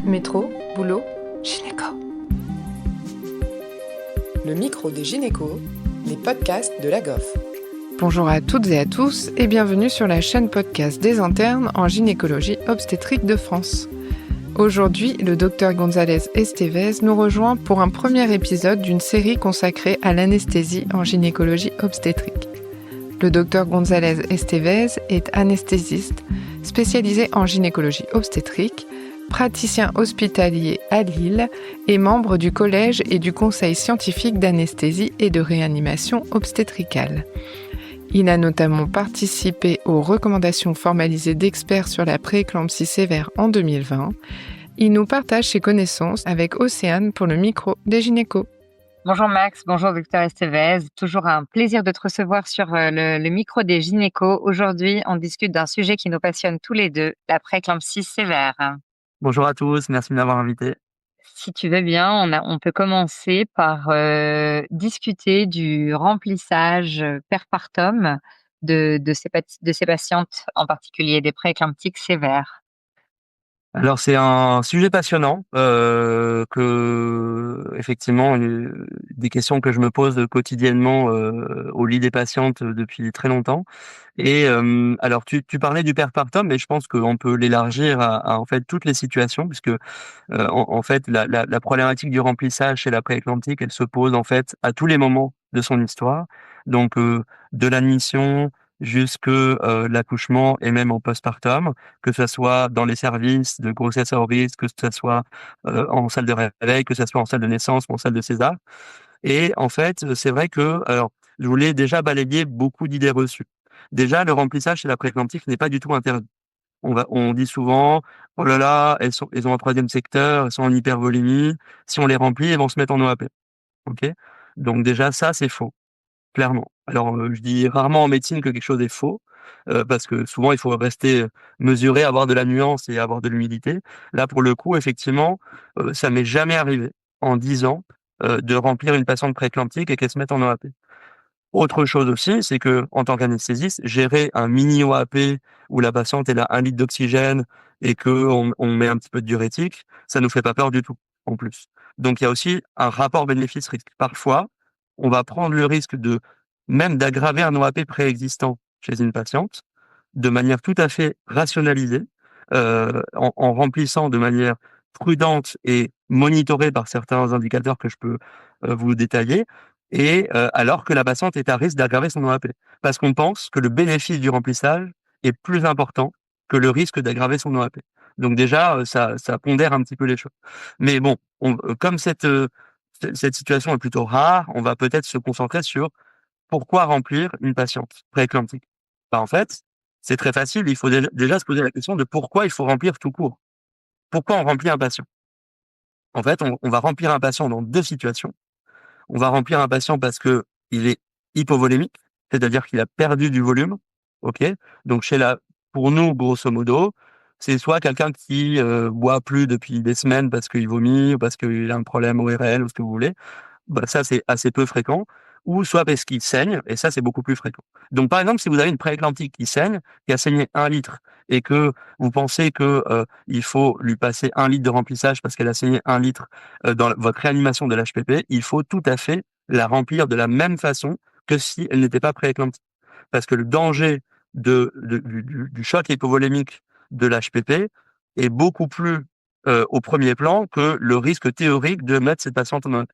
Métro, boulot, gynéco. Le micro des gynécos, les podcasts de la GOF. Bonjour à toutes et à tous et bienvenue sur la chaîne podcast des internes en gynécologie obstétrique de France. Aujourd'hui, le docteur González Estevez nous rejoint pour un premier épisode d'une série consacrée à l'anesthésie en gynécologie obstétrique. Le docteur González Estevez est anesthésiste, spécialisé en gynécologie obstétrique, praticien hospitalier à Lille et membre du collège et du conseil scientifique d'anesthésie et de réanimation obstétricale. Il a notamment participé aux recommandations formalisées d'experts sur la prééclampsie sévère en 2020. Il nous partage ses connaissances avec Océane pour le micro des gynécos. Bonjour Max, bonjour docteur Estevez. Toujours un plaisir de te recevoir sur le micro des gynécos. Aujourd'hui, on discute d'un sujet qui nous passionne tous les deux, la prééclampsie sévère. Bonjour à tous, merci de m'avoir invité. Si tu veux bien, on peut commencer par discuter du remplissage perpartum de ces patientes, en particulier des prééclamptiques sévères. Alors c'est un sujet passionnant, effectivement, des questions que je me pose quotidiennement au lit des patientes depuis très longtemps. Et alors tu parlais du perpartum, mais je pense qu'on peut l'élargir à en fait toutes les situations, puisque en fait la problématique du remplissage chez la prééclamptique, elle se pose en fait à tous les moments de son histoire. Donc de l'admission jusque l'accouchement et même en postpartum, que ce soit dans les services de grossesse à haut risque, que ce soit en salle de réveil, que ce soit en salle de naissance ou en salle de césar. Et en fait, c'est vrai que alors je voulais déjà balayer beaucoup d'idées reçues. Déjà, le remplissage chez la prééclamptique n'est pas du tout interdit. On dit souvent: «Oh là là, elles ont un troisième secteur, elles sont en hypervolémie. Si on les remplit, elles vont se mettre en OAP». OK? Donc déjà ça, c'est faux. Clairement. Alors, je dis rarement en médecine que quelque chose est faux, parce que souvent il faut rester, mesuré, avoir de la nuance et avoir de l'humilité. Là, pour le coup, effectivement, ça m'est jamais arrivé en 10 ans, de remplir une patiente prééclamptique et qu'elle se mette en OAP. Autre chose aussi, c'est que en tant qu'anesthésiste, gérer un mini OAP où la patiente elle a 1 litre d'oxygène et qu'on met un petit peu de diurétique, ça nous fait pas peur du tout, en plus. Donc il y a aussi un rapport bénéfice-risque. Parfois, on va prendre le risque même d'aggraver un OAP préexistant chez une patiente, de manière tout à fait rationalisée, en remplissant de manière prudente et monitorée par certains indicateurs que je peux, vous détailler, et alors que la patiente est à risque d'aggraver son OAP. Parce qu'on pense que le bénéfice du remplissage est plus important que le risque d'aggraver son OAP. Donc déjà, ça pondère un petit peu les choses. Mais bon, comme cette situation est plutôt rare, on va peut-être se concentrer sur pourquoi remplir une patiente prééclamptique. Bah, en fait, c'est très facile, il faut déjà se poser la question de pourquoi il faut remplir tout court. Pourquoi on remplit un patient? En fait, on va remplir un patient dans 2 situations. On va remplir un patient parce que il est hypovolémique, c'est-à-dire qu'il a perdu du volume, OK? Donc pour nous, grosso modo, c'est soit quelqu'un qui, boit plus depuis des semaines parce qu'il vomit ou parce qu'il a un problème ORL ou ce que vous voulez. Bah, ça, c'est assez peu fréquent, ou soit parce qu'il saigne, et ça, c'est beaucoup plus fréquent. Donc, par exemple, si vous avez une prééclamptique qui saigne, qui a saigné 1 litre, et que vous pensez que il faut lui passer 1 litre de remplissage parce qu'elle a saigné 1 litre dans votre réanimation de l'HPP, il faut tout à fait la remplir de la même façon que si elle n'était pas prééclamptique. Parce que le danger du choc hypovolémique de l'HPP est beaucoup plus au premier plan que le risque théorique de mettre cette patiente en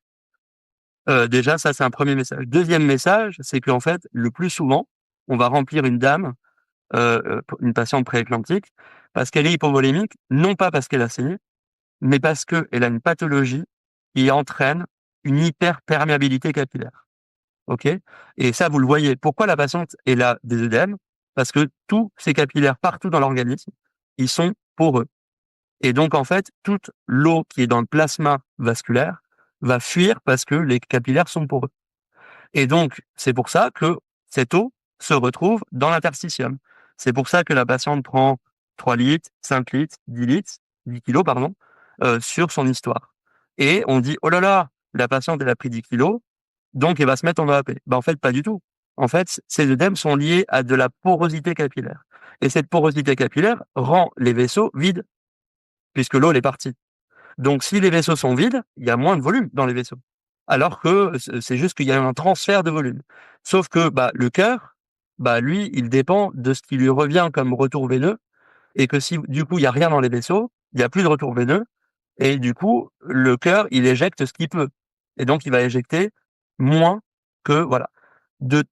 déjà, ça, c'est un premier message. Deuxième message, c'est qu'en fait, le plus souvent, on va remplir une dame, une patiente prééclamptique, parce qu'elle est hypovolémique, non pas parce qu'elle a saigné, mais parce qu'elle a une pathologie qui entraîne une hyperperméabilité capillaire. OK? Et ça, vous le voyez. Pourquoi la patiente, elle a des œdèmes? Parce que tous ces capillaires partout dans l'organisme, ils sont poreux. Et donc, en fait, toute l'eau qui est dans le plasma vasculaire va fuir parce que les capillaires sont poreux. Et donc, c'est pour ça que cette eau se retrouve dans l'interstitium. C'est pour ça que la patiente prend 3 litres, 5 litres, 10 litres, 10 kilos, pardon, sur son histoire. Et on dit: «Oh là là, la patiente, elle a pris 10 kilos, donc elle va se mettre en OAP». En fait, pas du tout. En fait, ces œdèmes sont liés à de la porosité capillaire. Et cette porosité capillaire rend les vaisseaux vides. puisque l'eau, elle est partie. Donc, si les vaisseaux sont vides, il y a moins de volume dans les vaisseaux. Alors que c'est juste qu'il y a un transfert de volume. Sauf que le cœur, lui, il dépend de ce qui lui revient comme retour veineux, et que si du coup il y a rien dans les vaisseaux, il y a plus de retour veineux, et du coup le cœur il éjecte ce qu'il peut, et donc il va éjecter moins que voilà.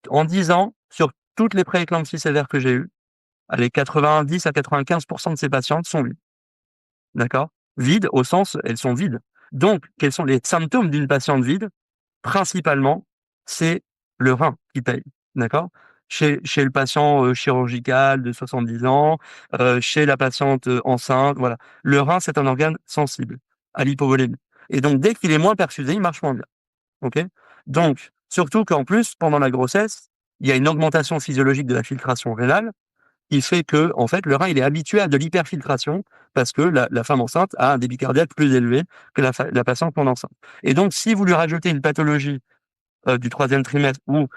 En 10 ans, sur toutes les prééclampsies sévères que j'ai eues, allez 90 à 95% de ces patientes sont vides. D'accord? Vides au sens, elles sont vides. Donc, quels sont les symptômes d'une patiente vide? Principalement, c'est le rein qui paye. D'accord? Chez le patient chirurgical de 70 ans, chez la patiente enceinte, voilà. Le rein, c'est un organe sensible à l'hypovolémie. Et donc, dès qu'il est moins perfusé, il marche moins bien. OK? Donc, surtout qu'en plus, pendant la grossesse, il y a une augmentation physiologique de la filtration rénale qui fait que, en fait, le rein, il est habitué à de l'hyperfiltration parce que la femme enceinte a un débit cardiaque plus élevé que la patiente non enceinte. Et donc, si vous lui rajoutez une pathologie du 3e trimestre où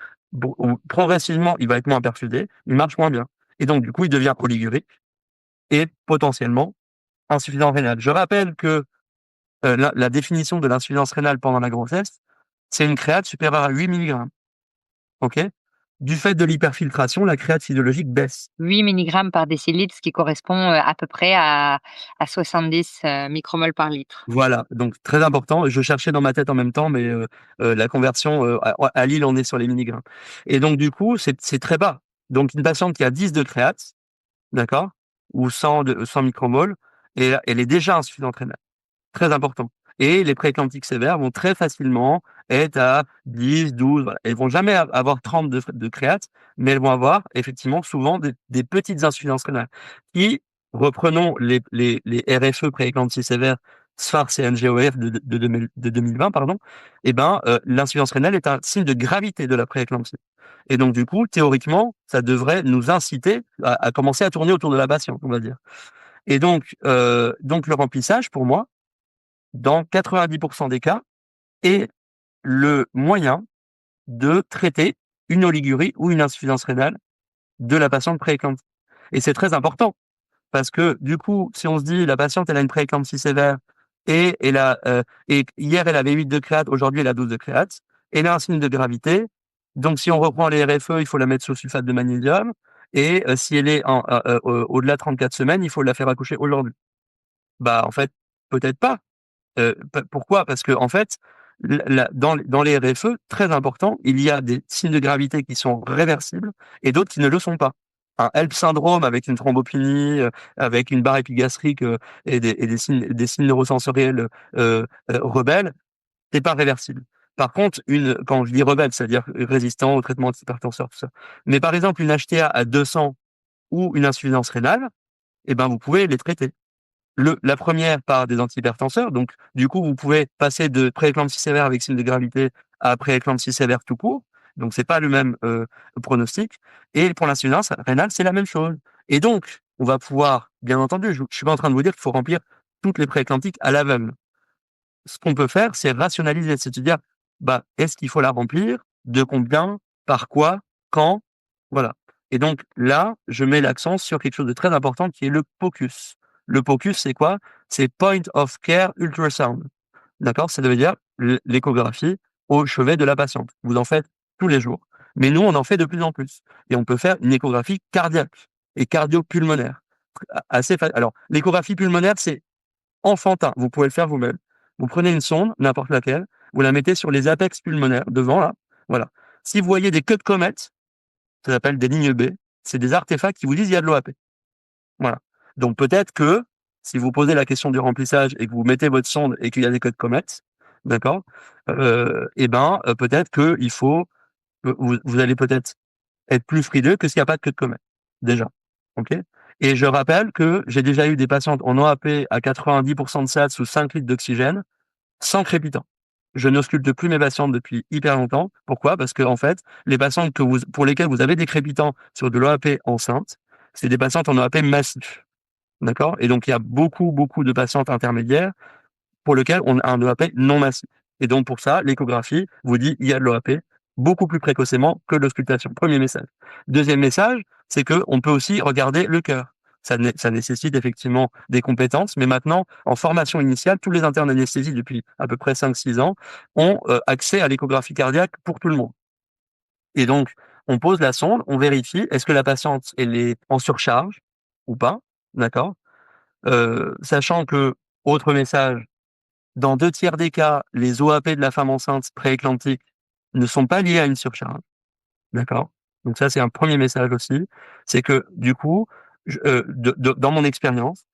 progressivement, il va être moins perfusé, il marche moins bien. Et donc, du coup, il devient oliguurique et potentiellement insuffisant rénal. Je rappelle que la définition de l'insuffisance rénale pendant la grossesse, c'est une créate supérieure à 8 mg. OK? Du fait de l'hyperfiltration, la créate physiologique baisse. 8 milligrammes par décilitre, ce qui correspond à peu près à 70 micromoles par litre. Voilà, donc très important. Je cherchais dans ma tête en même temps, mais la conversion, à Lille, on est sur les milligrammes. Et donc du coup, c'est très bas. Donc une patiente qui a 10 de créate, d'accord? Ou 100 micromoles, et elle est déjà insuffisante rénale. Très important. Et les prééclamptiques sévères vont très facilement être à 10, 12, voilà. Elles vont jamais avoir 30 de créate, mais elles vont avoir effectivement souvent des petites insuffisances rénales qui, reprenons les RFE prééclampsie sévère, SFARS et NGOF de 2020, pardon, l'insuffisance rénale est un signe de gravité de la prééclampsie. Et donc, du coup, théoriquement, ça devrait nous inciter à commencer à tourner autour de la patiente, on va dire. Et donc le remplissage, pour moi, dans 90% des cas, est le moyen de traiter une oligurie ou une insuffisance rénale de la patiente prééclampsie. Et c'est très important parce que du coup, si on se dit la patiente elle a une prééclampsie sévère et et hier elle avait 8 de créate, aujourd'hui elle a 12 de créate, elle a un signe de gravité. Donc si on reprend les RFE, il faut la mettre sous sulfate de magnésium, et si elle est au-delà de 34 semaines, il faut la faire accoucher aujourd'hui. En fait, peut-être pas. Pourquoi? Parce que en fait, dans les RFE, très important, il y a des signes de gravité qui sont réversibles et d'autres qui ne le sont pas. Un HELP syndrome avec une thrombopénie, avec une barre épigastrique et des signes neurosensoriels rebelles, c'est pas réversible. Par contre, quand je dis rebelle, c'est-à-dire résistant au traitement antihypertenseur, tout ça. Mais par exemple, une HTA à 200 ou une insuffisance rénale, vous pouvez les traiter. La première par des antihypertenseurs, donc du coup vous pouvez passer de prééclampsie sévère avec signe de gravité à prééclampsie sévère tout court, donc c'est pas le même pronostic. Et pour l'insuffisance rénale, c'est la même chose. Et donc on va pouvoir, bien entendu, je suis pas en train de vous dire qu'il faut remplir toutes les prééclamptiques à l'aveugle. Ce qu'on peut faire, c'est rationaliser, c'est-à-dire est-ce qu'il faut la remplir, de combien, par quoi, quand, voilà. Et donc là, je mets l'accent sur quelque chose de très important qui est le POCUS. Le POCUS, c'est quoi? C'est Point of Care Ultrasound. D'accord? Ça veut dire l'échographie au chevet de la patiente. Vous en faites tous les jours. Mais nous, on en fait de plus en plus. Et on peut faire une échographie cardiaque et cardio-pulmonaire. Alors, l'échographie pulmonaire, c'est enfantin. Vous pouvez le faire vous-même. Vous prenez une sonde, n'importe laquelle, vous la mettez sur les apex pulmonaires, devant, là. Voilà. Si vous voyez des queues de comètes, ça s'appelle des lignes B, c'est des artefacts qui vous disent il y a de l'OAP. Voilà. Donc peut-être que si vous posez la question du remplissage et que vous mettez votre sonde et qu'il y a des queues de comètes, d'accord, peut-être que il faut, vous allez peut-être être plus frileux que s'il n'y a pas de queue de comète. Déjà. OK? Et je rappelle que j'ai déjà eu des patientes en OAP à 90% de SAT sous 5 litres d'oxygène sans crépitant. Je n'ausculte plus mes patientes depuis hyper longtemps. Pourquoi? Parce que, en fait, les patientes pour lesquelles vous avez des crépitants sur de l'OAP enceinte, c'est des patientes en OAP massif. D'accord? Et donc, il y a beaucoup, beaucoup de patientes intermédiaires pour lesquelles on a un OAP non massif. Et donc, pour ça, l'échographie vous dit il y a de l'OAP beaucoup plus précocement que l'auscultation. Premier message. Deuxième message, c'est qu'on peut aussi regarder le cœur. ça nécessite effectivement des compétences, mais maintenant, en formation initiale, tous les internes anesthésie depuis à peu près 5-6 ans ont accès à l'échographie cardiaque pour tout le monde. Et donc, on pose la sonde, on vérifie, est-ce que la patiente, elle est en surcharge ou pas, d'accord? Sachant que, autre message, dans 2/3 des cas, les OAP de la femme enceinte prééclamptique ne sont pas liés à une surcharge, d'accord? Donc ça, c'est un premier message aussi. C'est que du coup, dans mon expérience,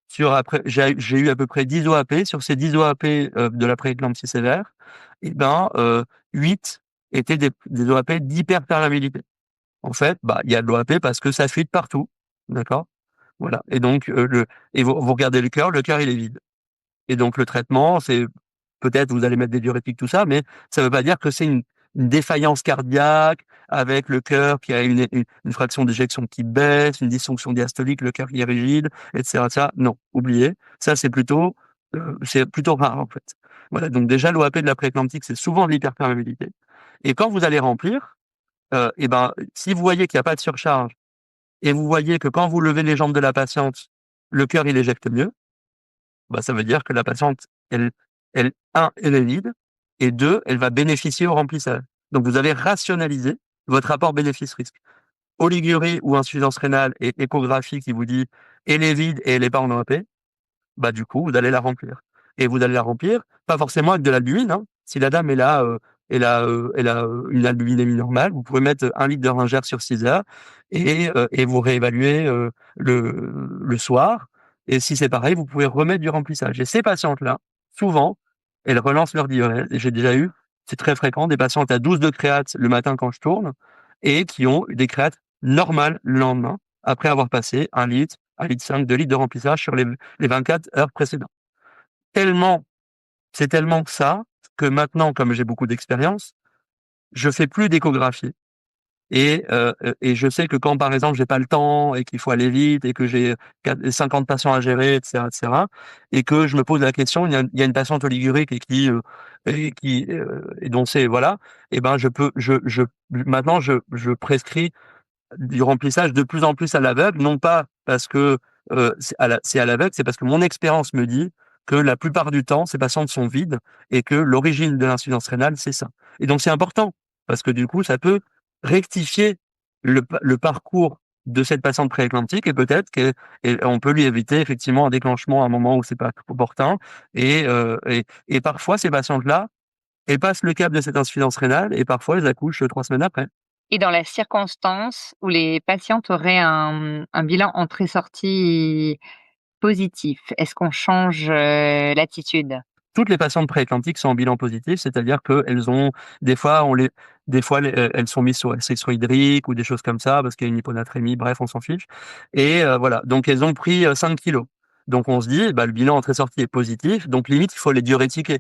j'ai eu à peu près 10 OAP. Sur ces 10 OAP, de la prééclampsie sévère, et ben, 8 étaient des OAP d'hyperperméabilité. En fait, il y a de l'OAP parce que ça fuite partout, d'accord? Voilà. Et donc, vous regardez le cœur il est vide. Et donc le traitement, c'est peut-être vous allez mettre des diurétiques, tout ça, mais ça ne veut pas dire que c'est une défaillance cardiaque avec le cœur qui a une fraction d'éjection qui baisse, une dysfonction diastolique, le cœur qui est rigide, etc. Ça, non, oubliez. Ça, c'est plutôt rare en fait. Voilà. Donc déjà, l'OAP de la prééclamptique, c'est souvent de l'hyperperméabilité. Et quand vous allez remplir, et ben, si vous voyez qu'il n'y a pas de surcharge et vous voyez que quand vous levez les jambes de la patiente, le cœur il éjecte mieux, ça veut dire que la patiente, elle est vide, et 2, elle va bénéficier au remplissage. Donc vous avez rationalisé votre rapport bénéfice-risque. Oligurie ou insuffisance rénale et échographie qui vous dit elle est vide et elle n'est pas en OAP, du coup, vous allez la remplir. Et vous allez la remplir, pas forcément avec de l'albumine, hein. Si la dame elle a une albuminémie normale, vous pouvez mettre 1 litre de ringère sur 6 heures et vous réévaluer le soir. Et si c'est pareil, vous pouvez remettre du remplissage. Et ces patientes-là, souvent, elles relancent leur diurèse. Et j'ai déjà eu, c'est très fréquent, des patientes à 12 de créate le matin quand je tourne et qui ont des créates normales le lendemain après avoir passé 1 litre, 1,5 litre, 2 litres de remplissage sur les 24 heures précédentes. C'est tellement que ça, que maintenant, comme j'ai beaucoup d'expérience, je fais plus d'échographie. Et je sais que quand, par exemple, j'ai pas le temps et qu'il faut aller vite et que j'ai 50 patients à gérer, etc., et que je me pose la question, il y a une patiente oligurique et dont c'est, voilà, et ben, maintenant, je prescris du remplissage de plus en plus à l'aveugle, non pas parce que c'est à l'aveugle, c'est parce que mon expérience me dit que la plupart du temps, ces patientes sont vides et que l'origine de l'insuffisance rénale, c'est ça. Et donc c'est important parce que du coup, ça peut rectifier le parcours de cette patiente prééclamptique et peut-être qu'on peut lui éviter effectivement un déclenchement à un moment où c'est pas opportun. Et parfois, ces patientes-là, elles passent le cap de cette insuffisance rénale et parfois elles accouchent 3 semaines après. Et dans la circonstance où les patientes auraient un bilan entrée-sortie positif, est-ce qu'on change, l'attitude? Toutes les patientes prééclamptiques sont en bilan positif, c'est-à-dire qu'elles ont des fois elles sont mises sur restriction hydrique ou des choses comme ça parce qu'il y a une hyponatrémie, bref, on s'en fiche. Et voilà, donc elles ont pris 5 kilos. Donc on se dit, le bilan entrée-sortie est positif, donc limite il faut les diurétiquer.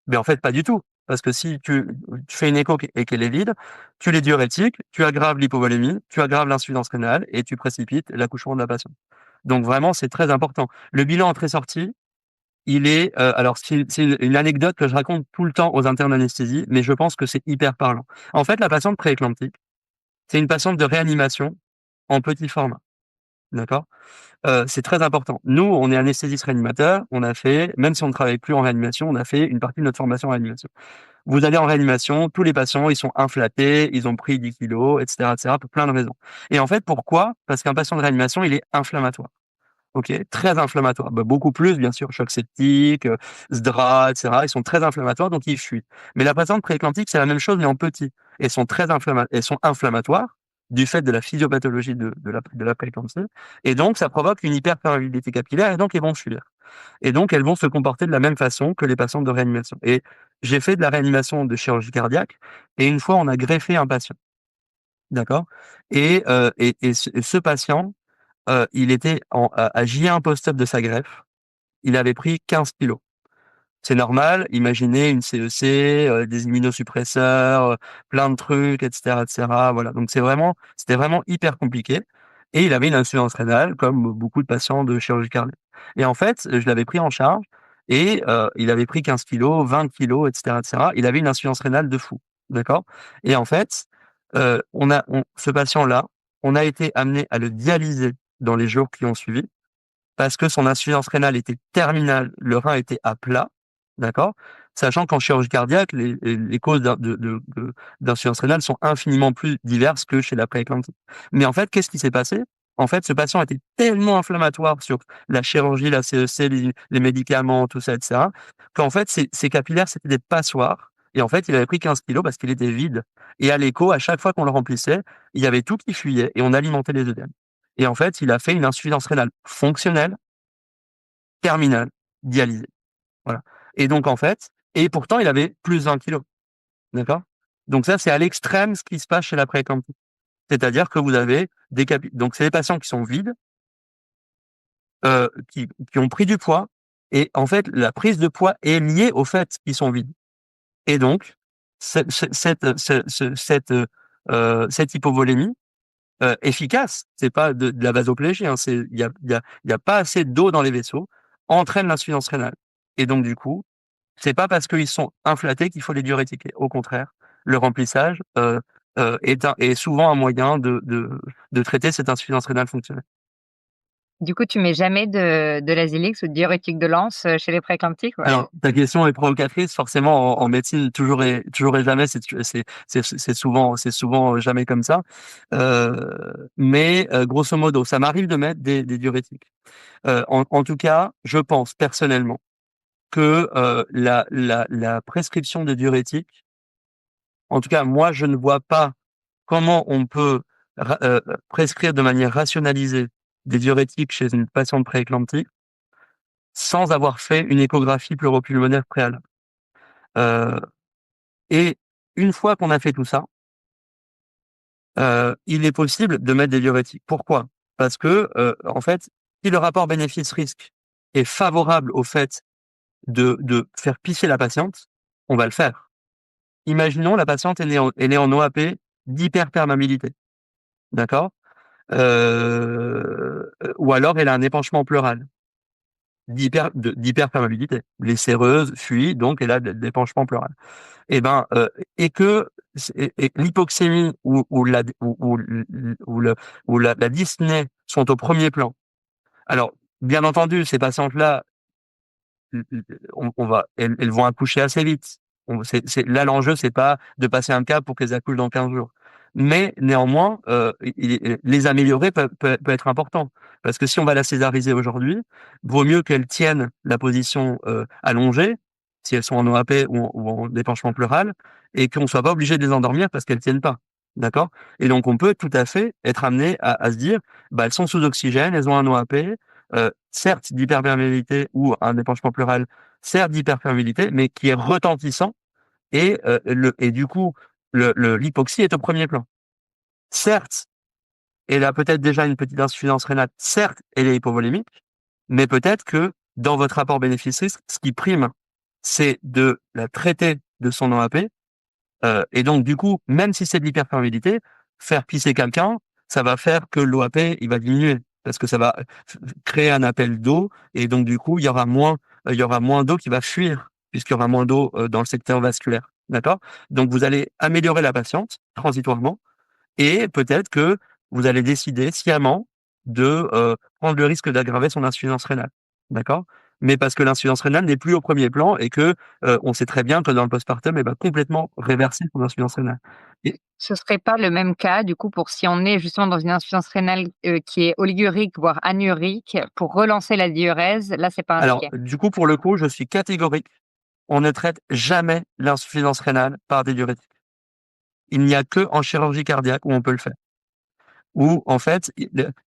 Mais en fait pas du tout, parce que si tu fais une écho et qu'elle est vide, tu les diurétiques, tu aggraves l'hypovolémie, tu aggraves l'insuffisance rénale et tu précipites l'accouchement de la patiente. Donc vraiment c'est très important. Le bilan entrée-sortie, il est, alors c'est une anecdote que je raconte tout le temps aux internes anesthésie, mais je pense que c'est hyper parlant. En fait, la patiente prééclamptique, c'est une patiente de réanimation en petit format, d'accord? C'est très important. Nous, on est anesthésiste réanimateur, on a fait, même si on ne travaille plus en réanimation, on a fait une partie de notre formation en réanimation. Vous allez en réanimation, tous les patients, ils sont inflatés, ils ont pris 10 kilos, etc., etc., pour plein de raisons. Et en fait, pourquoi? Parce qu'un patient de réanimation, il est inflammatoire. OK, très inflammatoire. Beaucoup plus, bien sûr, choc septique, SDRA, et cetera. Ils sont très inflammatoires, donc ils fuient. Mais la patiente prééclamptique, c'est la même chose, mais en petit. Elles sont inflammatoires du fait de la physiopathologie de la prééclampsie. Et donc, ça provoque une hyperperméabilité capillaire, et donc elles vont fuir. Et donc, elles vont se comporter de la même façon que les patientes de réanimation. Et j'ai fait de la réanimation de chirurgie cardiaque, et une fois, on a greffé un patient. D'accord? Et ce patient, il était à J1 post-op de sa greffe. Il avait pris 15 kilos. C'est normal, imaginez une CEC, des immunosuppresseurs, plein de trucs, et cetera, voilà. Donc c'était vraiment hyper compliqué et il avait une insuffisance rénale comme beaucoup de patients de chirurgie cardiaque. Et en fait, je l'avais pris en charge et il avait pris 15 kilos, 20 kilos, et cetera, et cetera. Il avait une insuffisance rénale de fou, d'accord? Et en fait, ce patient-là, on a été amené à le dialyser dans les jours qui ont suivi, parce que son insuffisance rénale était terminale, le rein était à plat, d'accord? Sachant qu'en chirurgie cardiaque, les causes d'insuffisance rénale sont infiniment plus diverses que chez la prééclampsie. Mais en fait, qu'est-ce qui s'est passé? En fait, ce patient était tellement inflammatoire sur la chirurgie, la CEC, les médicaments, tout ça, etc., qu'en fait, ses capillaires, c'était des passoires. Et en fait, il avait pris 15 kilos parce qu'il était vide. Et à l'écho, à chaque fois qu'on le remplissait, il y avait tout qui fuyait et on alimentait les œdèmes. Et en fait, il a fait une insuffisance rénale fonctionnelle, terminale, dialysée. Voilà. Et donc, en fait, et pourtant, il avait plus 20 kilos. D'accord? Donc ça, c'est à l'extrême ce qui se passe chez la prééclampsie. C'est-à-dire que vous avez donc c'est des patients qui sont vides, qui ont pris du poids, et en fait, la prise de poids est liée au fait qu'ils sont vides. Et donc, cette hypovolémie efficace, c'est pas de la vasoplégie, hein, il y a pas assez d'eau dans les vaisseaux, entraîne l'insuffisance rénale. Et donc du coup, c'est pas parce qu'ils sont inflatés qu'il faut les diurétiquer. Au contraire, le remplissage est souvent un moyen de traiter cette insuffisance rénale fonctionnelle. Du coup, tu mets jamais de Lasix ou de diurétique de Lens, chez les prééclamptiques, ouais? Alors, ta question est provocatrice. Forcément, en médecine, toujours et jamais, c'est souvent jamais comme ça. Mais grosso modo, ça m'arrive de mettre des diurétiques. En tout cas, je pense personnellement que la prescription de diurétiques, en tout cas, moi, je ne vois pas comment on peut prescrire de manière rationalisée des diurétiques chez une patiente prééclamptique sans avoir fait une échographie pleuropulmonaire préalable. Euh, et une fois qu'on a fait tout ça, il est possible de mettre des diurétiques. Pourquoi? Parce que, en fait, si le rapport bénéfice-risque est favorable au fait de faire pisser la patiente, on va le faire. Imaginons la patiente est née en OAP d'hyperperméabilité, d'accord? Ou alors elle a un épanchement pleural d'hyperperméabilité. Les séreuses fuient, donc elle a de l'épanchement pleural. Et ben, et que l'hypoxémie ou la dyspnée sont au premier plan. Alors, bien entendu, ces patientes-là, elles vont accoucher assez vite. Là, l'enjeu, c'est pas de passer un cap pour qu'elles accouchent dans 15 jours. Mais néanmoins, les améliorer peut être important. Parce que si on va la césariser aujourd'hui, vaut mieux qu'elles tiennent la position allongée, si elles sont en OAP ou en dépenchement pleural, et qu'on soit pas obligé de les endormir parce qu'elles tiennent pas. D'accord? Et donc, on peut tout à fait être amené à se dire, bah, elles sont sous oxygène, elles ont un OAP, certes d'hyperperméabilité ou un épanchement pleural, certes d'hyperperméabilité, mais qui est retentissant, et du coup, l'hypoxie est au premier plan. Certes, elle a peut-être déjà une petite insuffisance rénale, certes, elle est hypovolémique, mais peut-être que dans votre rapport bénéfice-risque, ce qui prime, c'est de la traiter de son OAP, et donc du coup, même si c'est de l'hyperperméabilité, faire pisser quelqu'un, ça va faire que l'OAP, il va diminuer, parce que ça va créer un appel d'eau, et donc du coup, il y aura moins d'eau qui va fuir, puisqu'il y aura moins d'eau dans le secteur vasculaire. D'accord? Donc vous allez améliorer la patiente transitoirement, et peut-être que vous allez décider sciemment de prendre le risque d'aggraver son insuffisance rénale. D'accord? Mais parce que l'insuffisance rénale n'est plus au premier plan, et que on sait très bien que dans le postpartum, elle va complètement réverser son insuffisance rénale. Et Ce serait pas le même cas, du coup, pour si on est justement dans une insuffisance rénale, qui est oliguurique, voire anurique, pour relancer la diurèse, là, c'est pas alors, indiqué? du coup, pour le coup, je suis catégorique. On ne traite jamais l'insuffisance rénale par des diurétiques. Il n'y a que en chirurgie cardiaque où on peut le faire. Où, en fait,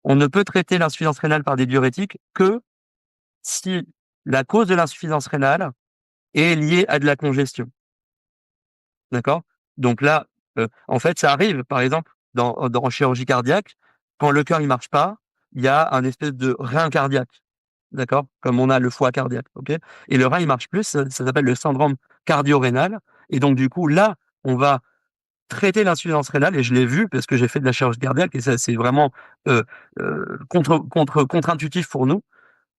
on ne peut traiter l'insuffisance rénale par des diurétiques que si la cause de l'insuffisance rénale est liée à de la congestion. D'accord? Donc là, en fait, ça arrive, par exemple, en chirurgie cardiaque, quand le cœur il marche pas, il y a un espèce de rein cardiaque. D'accord? Comme on a le foie cardiaque, OK? Et le rein, il marche plus, ça s'appelle le syndrome cardio-rénal, et donc du coup, là, on va traiter l'insuffisance rénale, et je l'ai vu parce que j'ai fait de la chirurgie cardiaque, et ça, c'est vraiment contre-intuitif pour nous.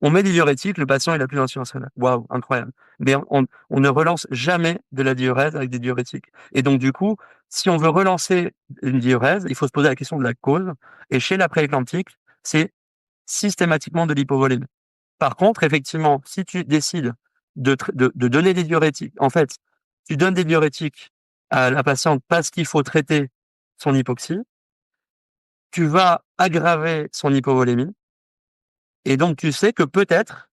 On met des diurétiques, le patient il a plus d'insuffisance rénale. Waouh, incroyable. Mais on ne relance jamais de la diurèse avec des diurétiques. Et donc du coup, si on veut relancer une diurèse, il faut se poser la question de la cause. Et chez la prééclamptique, c'est systématiquement de l'hypovolémie. Par contre, effectivement, si tu décides de donner des diurétiques, en fait, tu donnes des diurétiques à la patiente parce qu'il faut traiter son hypoxie, tu vas aggraver son hypovolémie et donc tu sais que peut-être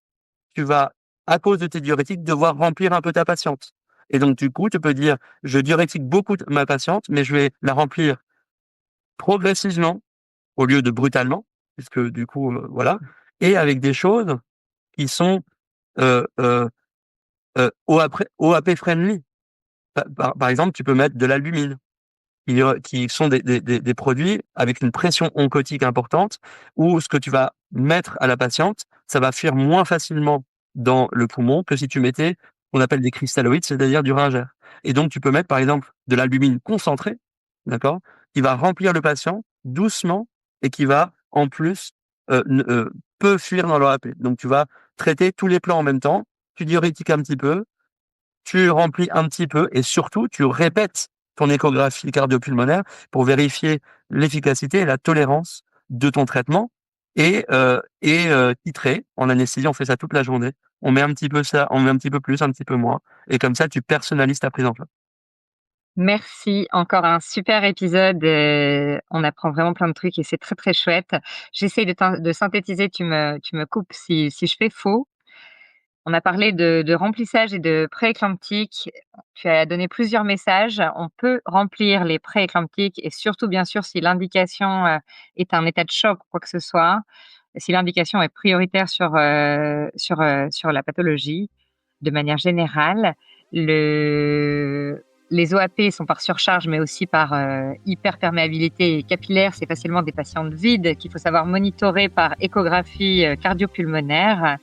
tu vas, à cause de tes diurétiques, devoir remplir un peu ta patiente. Et donc du coup, tu peux dire: «Je diurétique beaucoup ma patiente, mais je vais la remplir progressivement au lieu de brutalement», puisque du coup, voilà, et avec des choses qui sont, heu heu OAP friendly. Par exemple, tu peux mettre de l'albumine, qui sont des produits avec une pression oncotique importante, où ce que tu vas mettre à la patiente, ça va fuir moins facilement dans le poumon que si tu mettais ce qu'on appelle des cristalloïdes, c'est-à-dire du ringère. Et donc tu peux mettre, par exemple, de l'albumine concentrée, d'accord? Qui va remplir le patient doucement et qui va en plus, peu fuir dans l'OAP. Donc tu vas traiter tous les plans en même temps, tu diurétiques un petit peu, tu remplis un petit peu et surtout, tu répètes ton échographie cardio-pulmonaire pour vérifier l'efficacité et la tolérance de ton traitement titrer en anesthésie. On fait ça toute la journée. On met un petit peu ça, on met un petit peu plus, un petit peu moins et comme ça, tu personnalises ta prise en charge. Merci, encore un super épisode, on apprend vraiment plein de trucs et c'est très, très chouette. J'essaie de synthétiser, tu me coupes si je fais faux. On a parlé de remplissage et de prééclamptique. Tu as donné plusieurs messages. On peut remplir les prééclamptiques et surtout, bien sûr, si l'indication, est un état de choc ou quoi que ce soit, si l'indication est prioritaire sur la pathologie de manière générale. Les OAP sont par surcharge, mais aussi par, hyperperméabilité capillaire. C'est facilement des patientes vides qu'il faut savoir monitorer par échographie, cardio-pulmonaire.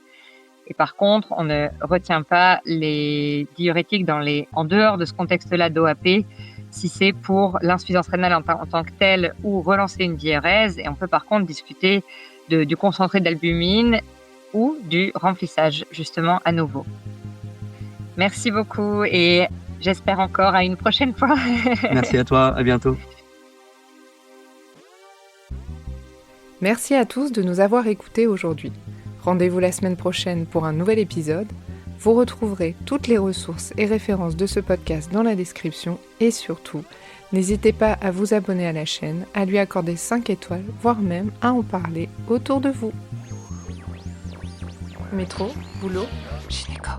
Et par contre, on ne retient pas les diurétiques en dehors de ce contexte-là d'OAP, si c'est pour l'insuffisance rénale en tant que telle ou relancer une diurèse. Et on peut par contre discuter du concentré d'albumine ou du remplissage, justement, à nouveau. Merci beaucoup et j'espère encore à une prochaine fois. Merci à toi, à bientôt. Merci à tous de nous avoir écoutés aujourd'hui. Rendez-vous la semaine prochaine pour un nouvel épisode. Vous retrouverez toutes les ressources et références de ce podcast dans la description et surtout, n'hésitez pas à vous abonner à la chaîne, à lui accorder 5 étoiles, voire même à en parler autour de vous. Métro, boulot, gynéco.